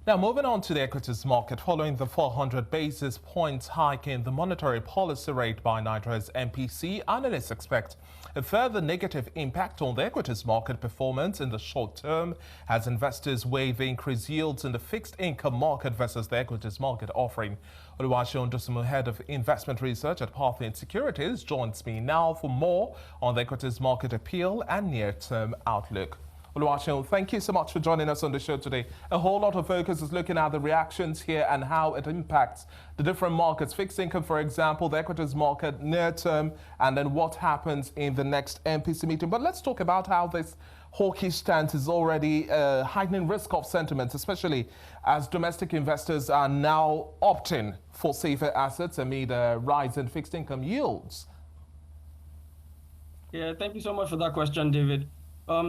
Now, moving on to the equities market, following the 400 basis points hike in the monetary policy rate by Nigeria's MPC, analysts expect a further negative impact on the equities market performance in the short term as investors weigh the increased yields in the fixed income market versus the equities market offering. Oluwaseun Dosunmu, head of investment research at Parthian Securities, joins me now for more on the equities market appeal and near-term outlook. Oluwaseun, thank you so much for joining us on the show today. A whole lot of focus is looking at the reactions here and how it impacts the different markets. Fixed income, for example, the equities market near term, and then what happens in the next MPC meeting. But let's talk about how this hawkish stance is already heightening risk of sentiments, especially as domestic investors are now opting for safer assets amid a rise in fixed income yields. Yeah, thank you so much for that question, David.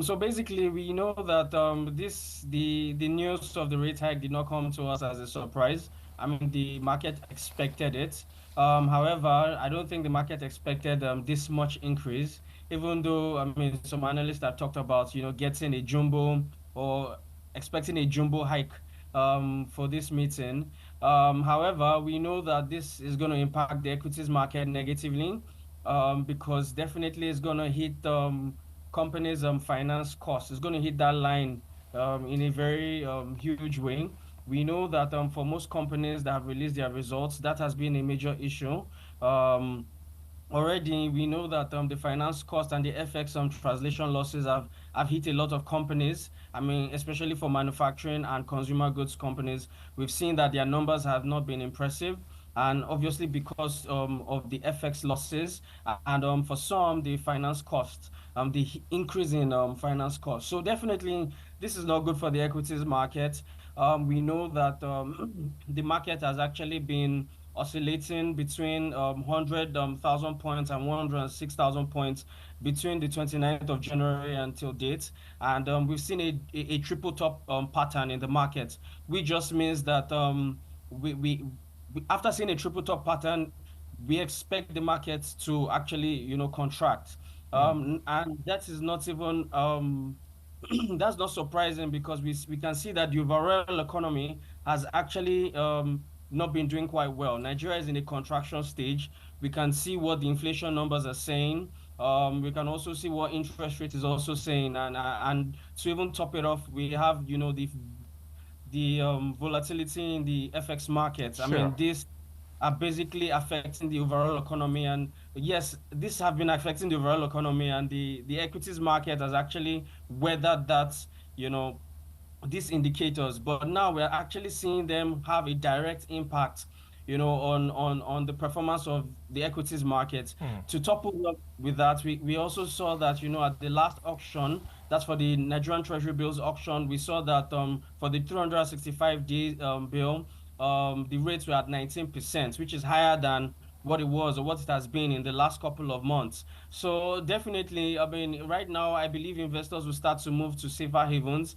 So basically, we know that the news of the rate hike did not come to us as a surprise. I mean, the market expected it. However, I don't think the market expected this much increase, even though, I mean, some analysts have talked about, getting a jumbo or expecting a jumbo hike for this meeting. However, we know that this is going to impact the equities market negatively because definitely it's going to hit companies' finance costs. It's going to hit that line in a very huge way. We know that for most companies that have released their results, that has been a major issue. Already, we know that the finance cost and the FX translation losses have hit a lot of companies. I mean, especially for manufacturing and consumer goods companies, we've seen that their numbers have not been impressive. And obviously because of the FX losses and for some, the finance costs, the increase in finance costs. So definitely, this is not good for the equities market. We know that the market has actually been oscillating between 100,000 points and 106,000 points between the 29th of January until date. And we've seen a triple top pattern in the market, which just means that after seeing a triple top pattern, we expect the markets to actually, contract. And that is not even, that's not surprising because we can see that the overall economy has actually not been doing quite well. Nigeria is in a contraction stage. We can see what the inflation numbers are saying. We can also see what interest rate is also saying. And to even top it off, we have, the volatility in the FX markets. Sure. I mean, these are basically affecting the overall economy. And yes, these have been affecting the overall economy, and the equities market has actually weathered that, these indicators. But now we're actually seeing them have a direct impact, on the performance of the equities market. To top up with that, we also saw that, at the last auction, that's for the Nigerian Treasury bills auction, we saw that for the 365-day bill, the rates were at 19%, which is higher than what it was or what it has been in the last couple of months. So definitely, I mean, right now, I believe investors will start to move to safer havens,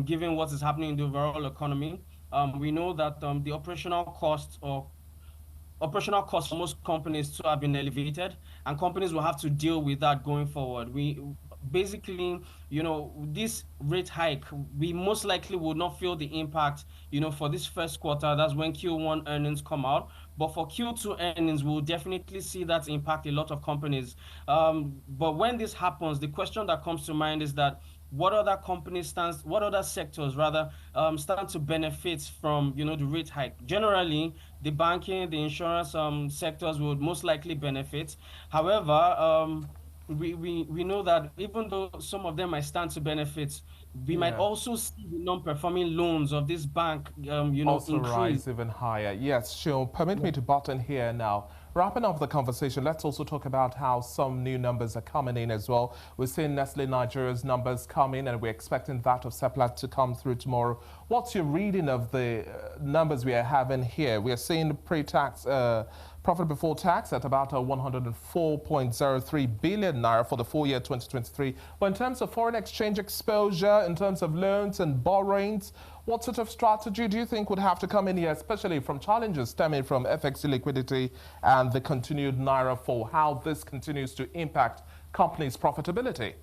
given what is happening in the overall economy. We know that the operational costs for most companies too have been elevated, and companies will have to deal with that going forward. We basically, this rate hike, we most likely would not feel the impact, for this first quarter. That's when Q1 earnings come out. But for Q2 earnings, we'll definitely see that impact a lot of companies. But when this happens, the question that comes to mind is that what other sectors stand to benefit from, the rate hike? Generally, the banking, the insurance sectors would most likely benefit. However, we know that even though some of them might stand to benefit, we might also see the non-performing loans of this bank, also increase. Rise even higher. Yes, sure. Permit me to butt in here now. Wrapping up the conversation, let's also talk about how some new numbers are coming in as well. We're seeing Nestle Nigeria's numbers come in, and we're expecting that of Seplat to come through tomorrow. What's your reading of the numbers we are having here? We are seeing pre-tax profit before tax at about 104.03 billion naira for the full year 2023. But in terms of foreign exchange exposure, in terms of loans and borrowings, what sort of strategy do you think would have to come in here, especially from challenges stemming from FX liquidity and the continued naira fall, how this continues to impact companies' profitability?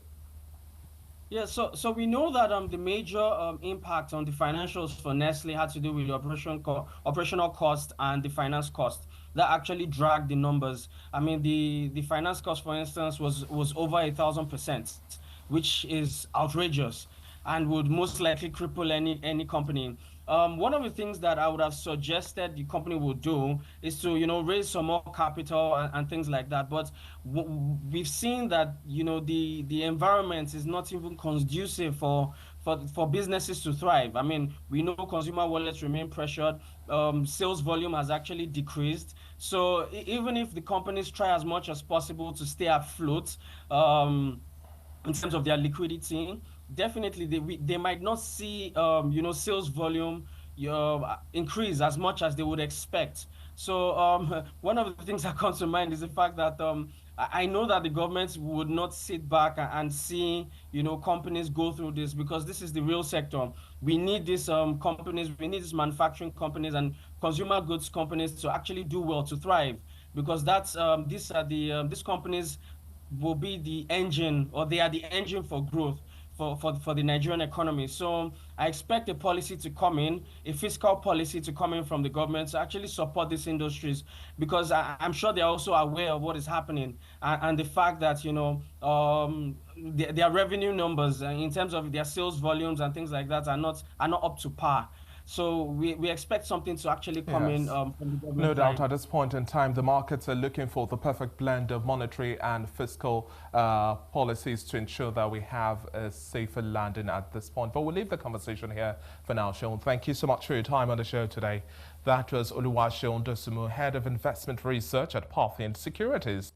Yeah, so we know that the major impact on the financials for Nestle had to do with the operational cost and the finance cost that actually dragged the numbers. I mean, the finance cost, for instance, was over 1,000%, which is outrageous and would most likely cripple any company. One of the things that I would have suggested the company would do is to, raise some more capital and things like that. But we've seen that, the environment is not even conducive for businesses to thrive. I mean, we know consumer wallets remain pressured. Sales volume has actually decreased. So even if the companies try as much as possible to stay afloat, in terms of their liquidity, definitely they might not see sales volume increase as much as they would expect. So one of the things that comes to mind is the fact that I know that the government would not sit back and see companies go through this, because this is the real sector. We need these companies, we need these manufacturing companies and consumer goods companies to actually do well, to thrive, because that's these are these companies will be the engine, or they are the engine for growth for the Nigerian economy. So I expect a policy to come in, a fiscal policy to come in from the government to actually support these industries, because I'm sure they're also aware of what is happening, and the fact that, their revenue numbers in terms of their sales volumes and things like that are not up to par. So we expect something to actually come in Yes. from the No government doubt side. at this point in time, the markets are looking for the perfect blend of monetary and fiscal policies to ensure that we have a safer landing at this point. But we'll leave the conversation here for now, Sean. Thank you so much for your time on the show today. That was Oluwaseun Dosunmu, Head of Investment Research at Parthian Securities.